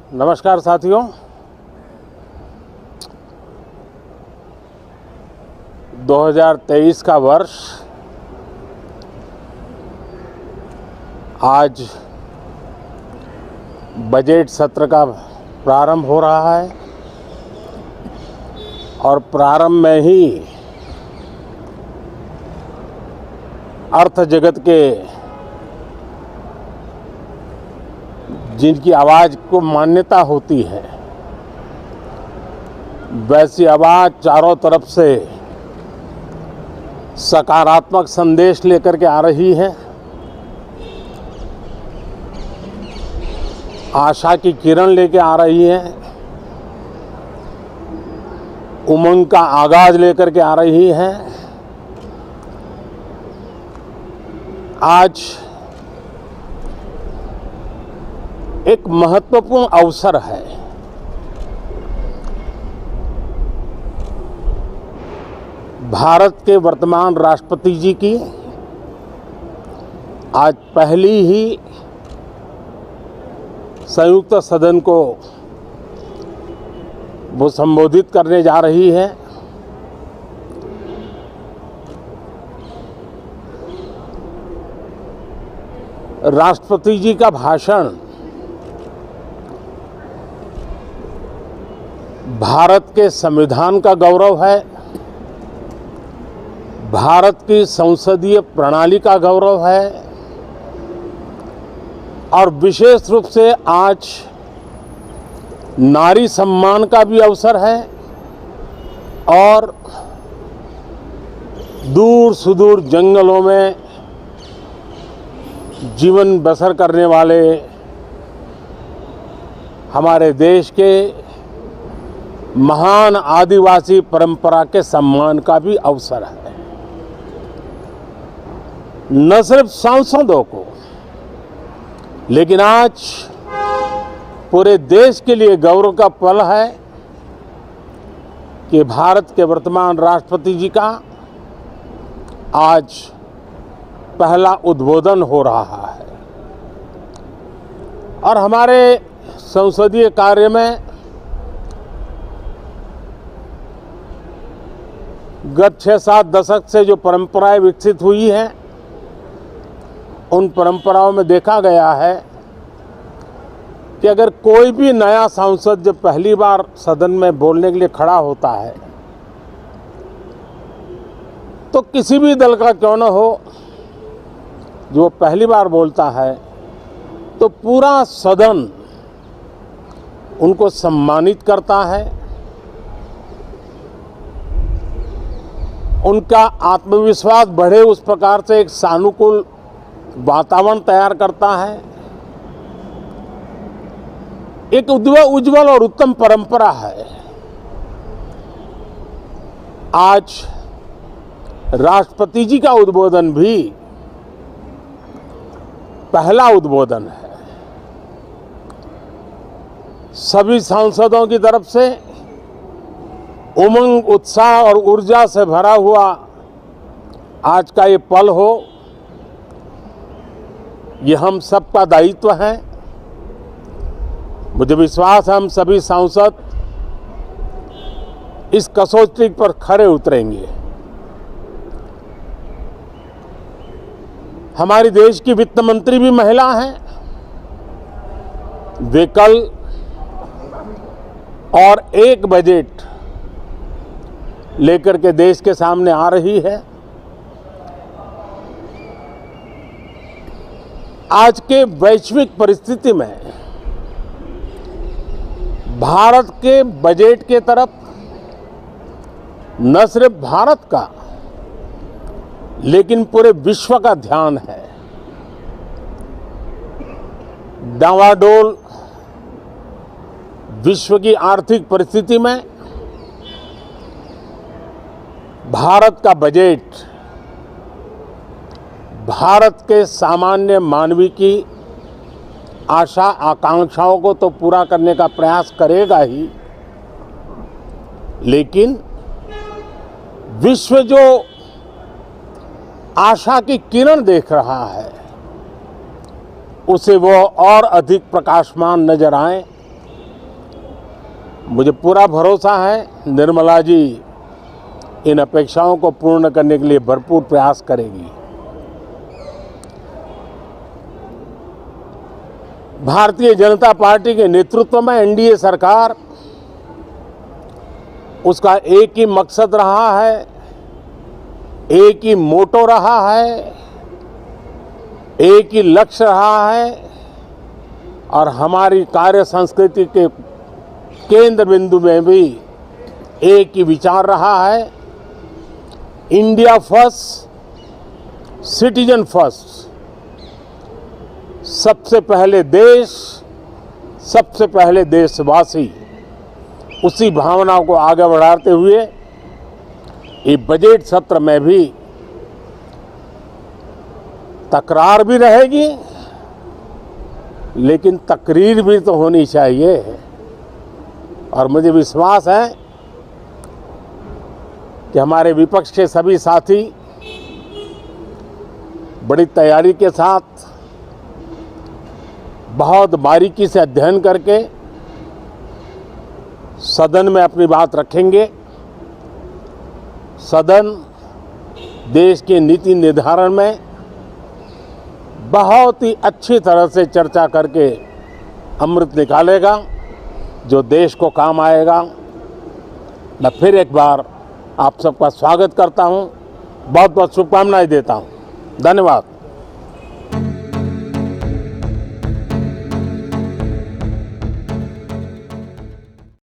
नमस्कार साथियों। 2023 का वर्ष आज बजट सत्र का प्रारंभ हो रहा है और प्रारंभ में ही अर्थ जगत के जिनकी आवाज़ को मान्यता होती है, वैसी आवाज़ चारों तरफ से सकारात्मक संदेश लेकर के आ रही है। आशा की किरण लेकर आ रही है, उमंग का आगाज लेकर के आ रही है। आज एक महत्वपूर्ण अवसर है। भारत के वर्तमान राष्ट्रपति जी की आज पहली ही संयुक्त सदन को वो संबोधित करने जा रही है। राष्ट्रपति जी का भाषण भारत के संविधान का गौरव है, भारत की संसदीय प्रणाली का गौरव है और विशेष रूप से आज नारी सम्मान का भी अवसर है और दूर सुदूर जंगलों में जीवन बसर करने वाले हमारे देश के महान आदिवासी परंपरा के सम्मान का भी अवसर है। न सिर्फ सांसदों को, लेकिन आज पूरे देश के लिए गौरव का पल है कि भारत के वर्तमान राष्ट्रपति जी का आज पहला उद्बोधन हो रहा है और हमारे संसदीय कार्य में गत 6-7 दशक से जो परंपराएं विकसित हुई हैं, उन परंपराओं में देखा गया है कि अगर कोई भी नया सांसद जब पहली बार सदन में बोलने के लिए खड़ा होता है तो किसी भी दल का क्यों न हो, जो पहली बार बोलता है तो पूरा सदन उनको सम्मानित करता है, उनका आत्मविश्वास बढ़े उस प्रकार से एक सानुकूल वातावरण तैयार करता है। एक उज्जवल और उत्तम परंपरा है। आज राष्ट्रपति जी का उद्बोधन भी पहला उद्बोधन है। सभी सांसदों की तरफ से उमंग, उत्साह और ऊर्जा से भरा हुआ आज का ये पल हो, ये हम सबका दायित्व है। मुझे विश्वास है हम सभी सांसद इस कसौटी पर खरे उतरेंगे। हमारी देश की वित्त मंत्री भी महिला हैं। वे कल और एक बजट लेकर के देश के सामने आ रही है। आज के वैश्विक परिस्थिति में भारत के बजट के तरफ न सिर्फ भारत का लेकिन पूरे विश्व का ध्यान है। डावाडोल विश्व की आर्थिक परिस्थिति में भारत का बजट भारत के सामान्य मानवी की आशा आकांक्षाओं को तो पूरा करने का प्रयास करेगा ही, लेकिन विश्व जो आशा की किरण देख रहा है उसे वो और अधिक प्रकाशमान नजर आए मुझे पूरा भरोसा है निर्मला जी इन अपेक्षाओं को पूर्ण करने के लिए भरपूर प्रयास करेगी। भारतीय जनता पार्टी के नेतृत्व में एनडीए सरकार, उसका एक ही मकसद रहा है, एक ही मोटो रहा है, एक ही लक्ष्य रहा है और हमारी कार्य संस्कृति के केंद्र बिंदु में भी एक ही विचार रहा है, इंडिया फर्स्ट, सिटीजन फर्स्ट। सबसे पहले देश, सबसे पहले देशवासी, उसी भावना को आगे बढ़ाते हुए ये बजट सत्र में भी तकरार भी रहेगी, लेकिन तकरीर भी तो होनी चाहिए। और मुझे विश्वास है कि हमारे विपक्ष के सभी साथी बड़ी तैयारी के साथ, बहुत बारीकी से अध्ययन करके सदन में अपनी बात रखेंगे। सदन देश के नीति निर्धारण में बहुत ही अच्छी तरह से चर्चा करके अमृत निकालेगा, जो देश को काम आएगा। मैं फिर एक बार आप सबका स्वागत करता हूं, बहुत बहुत शुभकामनाएं देता हूं। धन्यवाद।